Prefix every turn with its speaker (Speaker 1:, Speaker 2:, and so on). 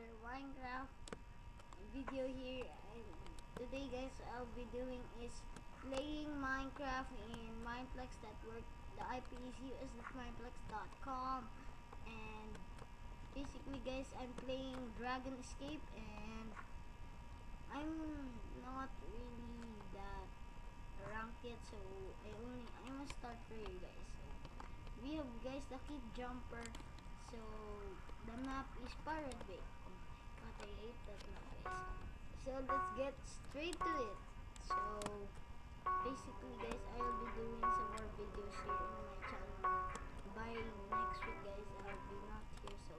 Speaker 1: another Minecraft video here. And today guys, I'll be doing is playing Minecraft in Mineplex.work. The IP is us.mineplex.com, and basically guys, I'm playing Dragon Escape, and I'm not really that ranked yet, so I'm a starter here guys. So we have guys the Kid Jumper. So the map is Pirate Bay. Oh my god, I hate that map guys. So let's get straight to it. So basically guys, I will be doing some more videos here in my channel. By next week guys, I'll be not here, so